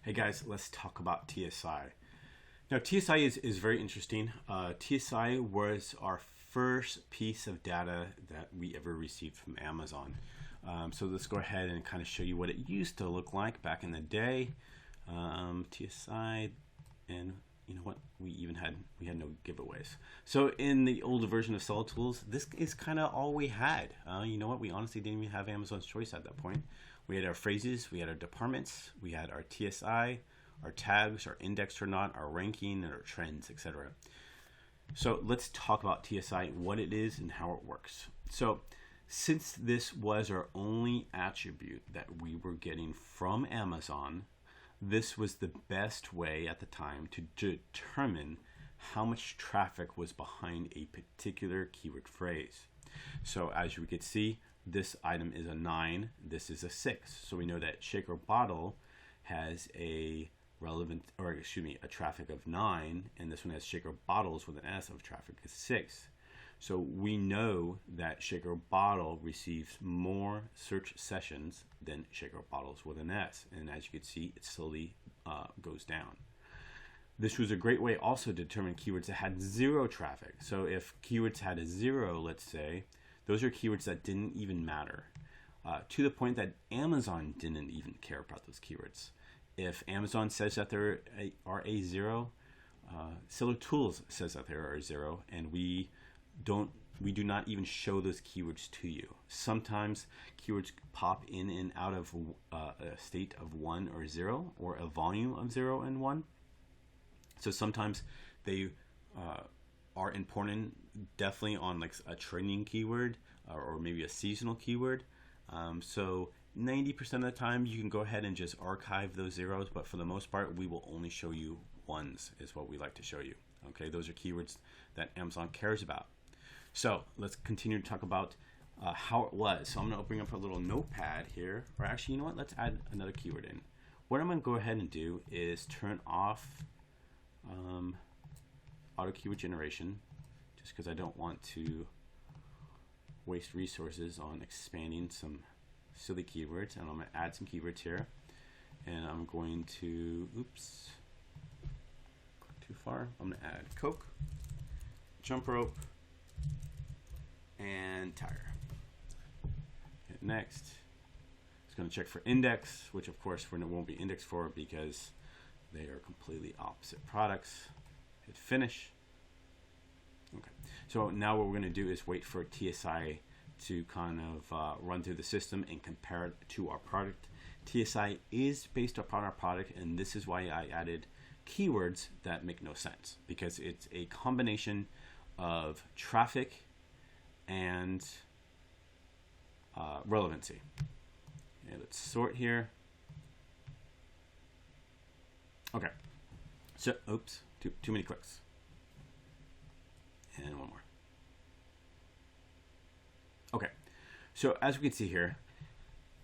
Hey guys, let's talk about TSI. Now, TSI is very interesting. TSI was our first piece of data that we ever received from Amazon. So let's go ahead and kind of show you what it used to look like back in the day. TSI, and you know what? We had no giveaways. So in the older version of Seller Tools, this is kind of all we had. You know what? We honestly didn't even have Amazon's Choice at that point. We had our phrases, we had our departments, we had our TSI, our tags, our indexed or not, our ranking, and our trends, etc. So let's talk about TSI, what it is, and how it works. So since this was our only attribute that we were getting from Amazon, this was the best way at the time to determine how much traffic was behind a particular keyword phrase. So as you can see, this item is a 9, this is a 6. So we know that shaker bottle has a a traffic of 9, and this one has shaker bottles with an S of traffic is 6. So we know that shaker bottle receives more search sessions than shaker bottles with an S, and as you can see, it slowly goes down. This was a great way also to determine keywords that had 0 traffic. So if keywords had a 0, let's say, those are keywords that didn't even matter, to the point that Amazon didn't even care about those keywords. If Amazon says that there are a 0, Seller Tools says that there are a 0, and we do not even show those keywords to you. Sometimes keywords pop in and out of a state of 1 or 0, or a volume of 0 and 1. So sometimes they are important, definitely on like a trending keyword or maybe a seasonal keyword. So 90% of the time you can go ahead and just archive those zeros, but for the most part we will only show you ones is what we like to show you. Okay, those are keywords that Amazon cares about. So let's continue to talk about how it was. So I'm going to bring up a little notepad here, or actually, you know what, let's add another keyword in. What I'm going to go ahead and do is turn off auto keyword generation, just because I don't want to waste resources on expanding some silly keywords. And I'm going to add some keywords here, and I'm going to click too far. I'm going to add Coke, jump rope, and tire. Hit next. It's going to check for index, which of course it won't be indexed for because they are completely opposite products. Hit finish. Okay, so now what we're going to do is wait for TSI to kind of run through the system and compare it to our product. TSI is based upon our product, and this is why I added keywords that make no sense, because it's a combination of traffic and relevancy. Okay, let's sort here. Okay, so too many clicks, and one more. Okay, so as we can see here,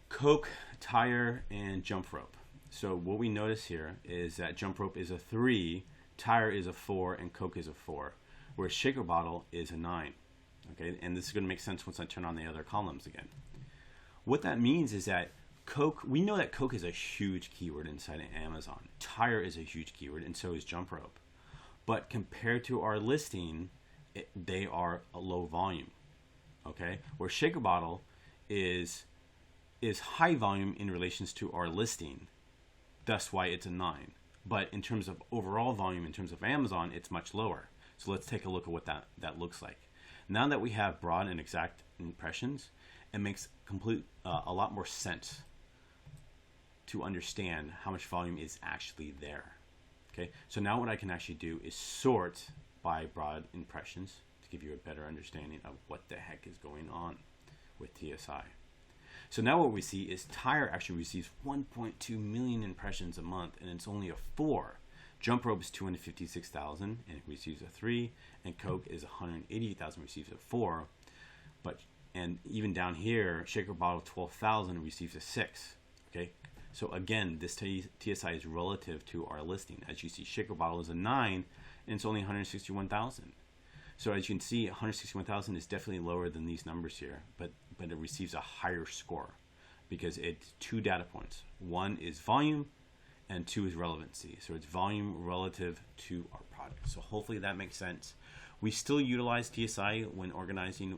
Coke, tire, and jump rope. So what we notice here is that jump rope is a 3, tire is a 4, and Coke is a 4, whereas shaker bottle is a 9. Okay, and this is going to make sense once I turn on the other columns again. What that means is that Coke, we know that Coke is a huge keyword inside of Amazon. Tire is a huge keyword, and so is jump rope. But compared to our listing, they are a low volume. Okay, where shaker bottle is high volume in relations to our listing. That's why it's a 9. But in terms of overall volume, in terms of Amazon, it's much lower. So let's take a look at what that looks like. Now that we have broad and exact impressions, it makes a lot more sense to understand how much volume is actually there. Okay, so now what I can actually do is sort by broad impressions to give you a better understanding of what the heck is going on with TSI. So now what we see is tire actually receives 1.2 million impressions a month, and it's only a 4. Jump rope is 256,000 and it receives a 3, and Coke is 188,000, receives a 4. And even down here, shaker bottle 12,000 receives a 6. Okay, so again, this TSI is relative to our listing. As you see, shaker bottle is a 9, and it's only 161,000. So as you can see, 161,000 is definitely lower than these numbers here, but it receives a higher score because it's 2 data points. One is volume, and 2 is relevancy. So it's volume relative to our product. So hopefully that makes sense. We still utilize TSI when organizing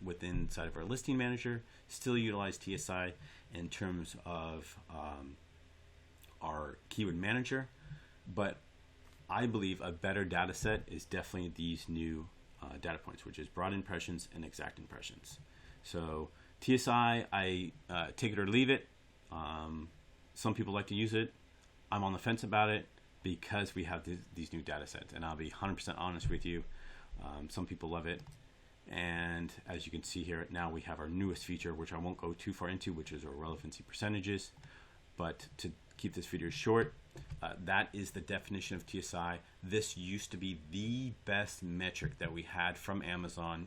within inside of our listing manager. Still utilize TSI in terms of our keyword manager, but I believe a better data set is definitely these new data points, which is broad impressions and exact impressions. So TSI, I take it or leave it. Some people like to use it. I'm on the fence about it because we have these new data sets, and I'll be 100% honest with you. Some people love it, and as you can see here, now we have our newest feature, which I won't go too far into, which is our relevancy percentages. But to keep this video short, that is the definition of TSI. This used to be the best metric that we had from Amazon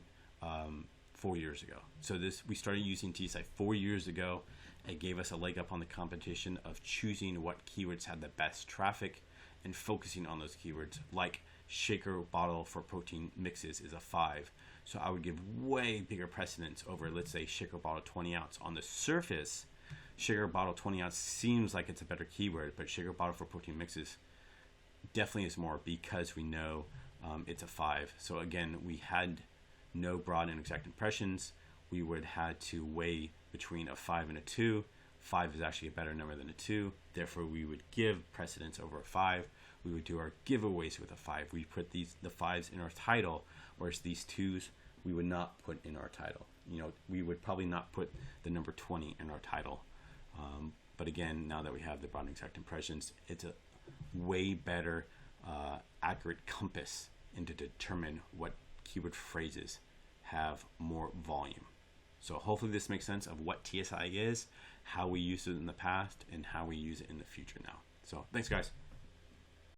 4 years ago. So we started using TSI 4 years ago. It gave us a leg up on the competition of choosing what keywords had the best traffic and focusing on those keywords, like shaker bottle for protein mixes is a 5. So I would give way bigger precedence over, let's say, shaker bottle 20 ounce. On the surface, shaker bottle 20 ounce seems like it's a better keyword, but shaker bottle for protein mixes definitely is more because we know it's a 5. So again, we had no broad and exact impressions. We would had to weigh between a 5 and a 2. 5 is actually a better number than a 2. Therefore, we would give precedence over a 5. We would do our giveaways with a 5. We put the 5s in our title, whereas these 2s we would not put in our title. You know, we would probably not put the number 20 in our title. But again, now that we have the broad and exact impressions, it's a way better accurate compass and to determine what keyword phrases have more volume. So hopefully this makes sense of what TSI is, how we used it in the past, and how we use it in the future now. So thanks, guys.